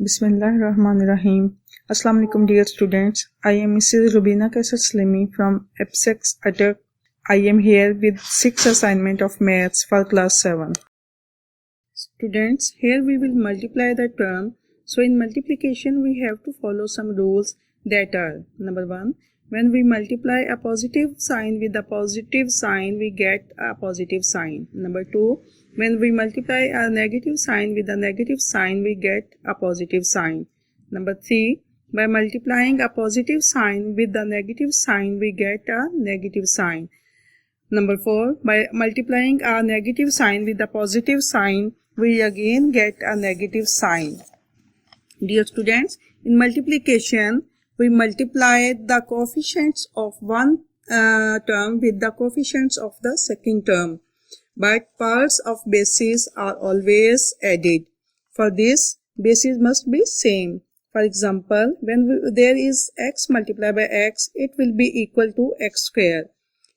Bismillahirrahmanirrahim. Assalamu alaikum dear students. I am Mrs. Rubina Kaisar Slimi from EPSEX Attack. I am here with 6 assignment of maths for class 7. Students, here we will multiply the term. So in multiplication we have to follow some rules that are: number 1, when we multiply a positive sign with a positive sign, we get a positive sign. Number 2, when we multiply a negative sign with a negative sign, we get a positive sign. Number 3, by multiplying a positive sign with a negative sign, we get a negative sign. Number 4, by multiplying a negative sign with a positive sign, we again get a negative sign. Dear students, in multiplication, we multiply the coefficients of one term with the coefficients of the second term. But parts of bases are always added. For this, bases must be same. For example, when there is x multiplied by x, it will be equal to x square.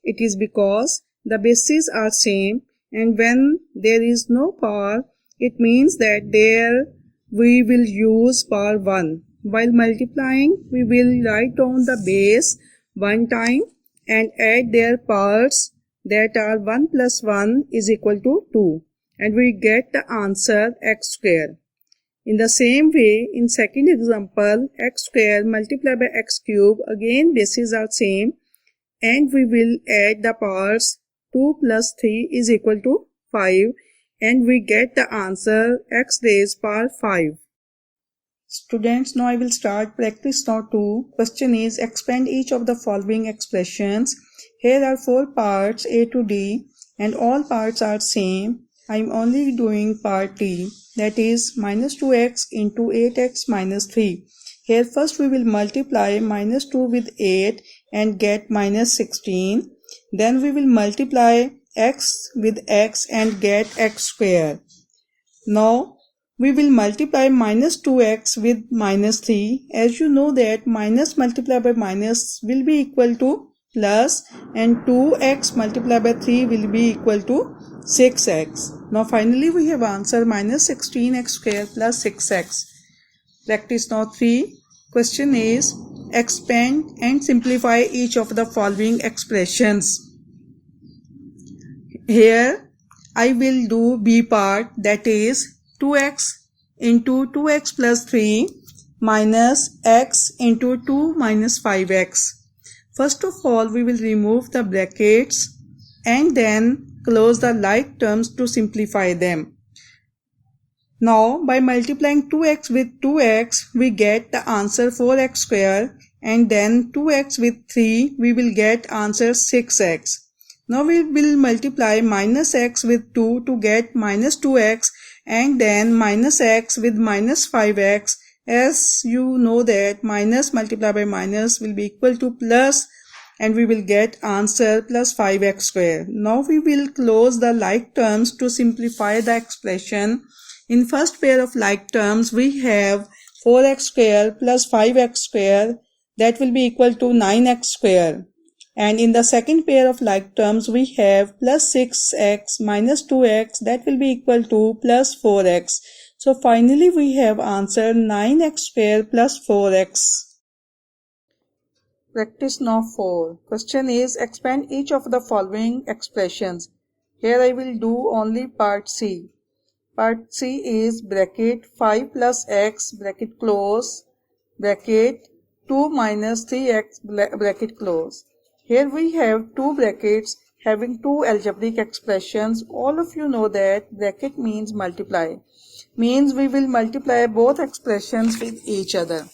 It is because the bases are same, and when there is no power, it means that there we will use power 1. While multiplying, we will write down the base one time and add their powers, that are 1 plus 1 is equal to 2, and we get the answer x square. In the same way, in second example, x square multiplied by x cube, again bases are same, and we will add the powers 2 plus 3 is equal to 5, and we get the answer x raised power 5. Students, now I will start practice now 2. Question is, expand each of the following expressions. Here are 4 parts A to D and all parts are same. I am only doing part D, that is minus 2x into 8x minus 3. Here first we will multiply minus 2 with 8 and get minus 16. Then we will multiply x with x and get x square. Now we will multiply minus 2x with minus 3. As you know that minus multiplied by minus will be equal to plus, and 2x multiplied by 3 will be equal to 6x. Now finally we have answer minus 16x square plus 6x. Practice now 3. Question is, expand and simplify each of the following expressions. Here I will do B part, that is 2x into 2x plus 3 minus x into 2 minus 5x. First of all, we will remove the brackets and then close the like terms to simplify them. Now, by multiplying 2x with 2x, we get the answer 4x square, and then 2x with 3, we will get answer 6x. Now we will multiply minus x with 2 to get minus 2x, and then minus x with minus 5x. As you know that minus multiplied by minus will be equal to plus, and we will get answer plus 5x square. Now we will close the like terms to simplify the expression. In first pair of like terms, we have 4x square plus 5x square, that will be equal to 9x square. And in the second pair of like terms, we have plus 6x minus 2x, that will be equal to plus 4x. So finally we have answer 9x square plus 4x. Practice now 4. Question is, expand each of the following expressions. Here I will do only part C. Part C is bracket 5 plus x bracket close bracket 2 minus 3x bracket close. Here we have two brackets having two algebraic expressions. All of you know that bracket means multiply. Means we will multiply both expressions with each other.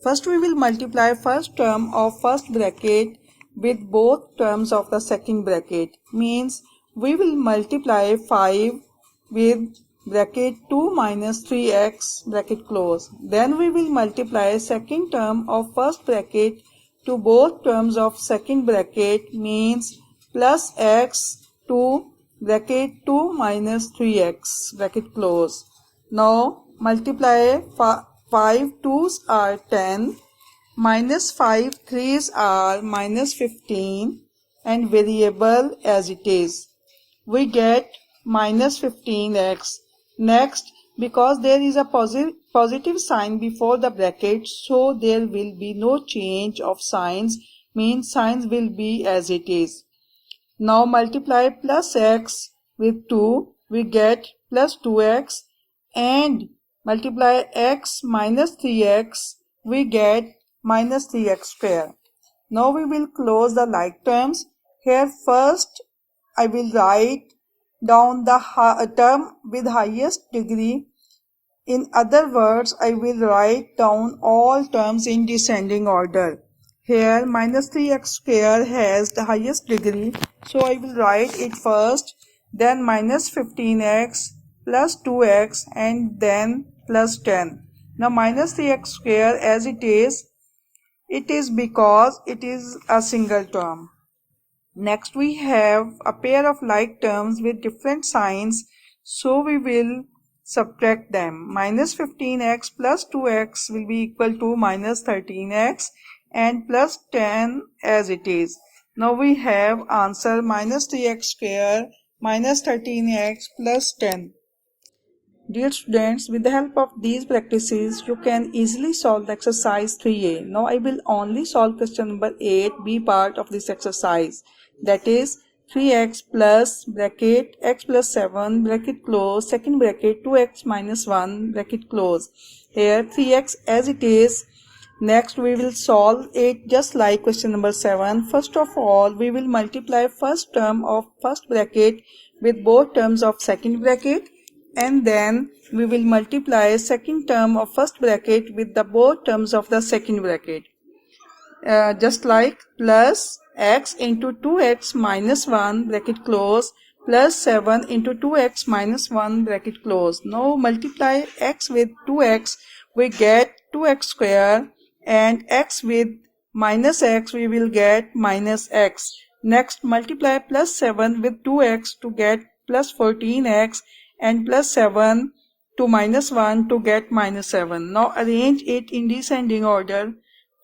First we will multiply first term of first bracket with both terms of the second bracket. Means we will multiply 5 with bracket 2 minus 3x bracket close. Then we will multiply second term of first bracket to both terms of second bracket, means plus x to bracket 2 minus 3x bracket close. Now multiply 5 2's are 10, minus 5 3's are minus 15, and variable as it is. We get minus 15x. Next, Because there is a positive sign before the bracket, so there will be no change of signs, means signs will be as it is. Now multiply plus x with 2, we get plus 2x, and multiply x minus 3x, we get minus 3x square. Now we will close the like terms. Here first I will write down the term with highest degree. In other words, I will write down all terms in descending order. Here minus 3x square has the highest degree, so I will write it first, then minus 15x plus 2x, and then plus 10. Now minus 3x square as it is because it is a single term. Next we have a pair of like terms with different signs, so we will subtract them. Minus 15x plus 2x will be equal to minus 13x and plus 10 as it is. Now we have answer minus 3x square minus 13x plus 10. Dear students, with the help of these practices, you can easily solve the exercise 3a. Now I will only solve question number 8, B part of this exercise. That is 3x plus bracket x plus 7 bracket close, second bracket 2x minus 1 bracket close. Here 3x as it is. Next we will solve it just like question number 7. First of all, we will multiply first term of first bracket with both terms of second bracket, and then we will multiply second term of first bracket with the both terms of the second bracket. Just like plus x into 2x minus 1 bracket close plus 7 into 2x minus 1 bracket close. Now multiply x with 2x, we get 2x square, and x with minus x we will get minus x. Next multiply plus 7 with 2x to get plus 14x, and plus 7 to minus 1 to get minus 7. Now arrange it in descending order.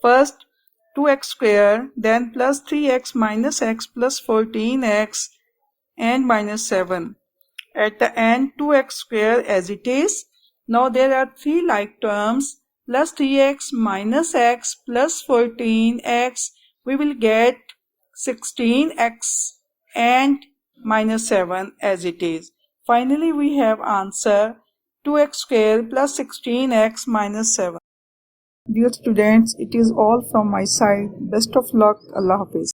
First 2x square, then plus 3x minus x plus 14x and minus 7. At the end 2x square as it is. Now there are three like terms, plus 3x minus x plus 14x, we will get 16x and minus 7 as it is. Finally, we have answer 2x square plus 16x minus 7. Dear students, it is all from my side. Best of luck. Allah Hafiz.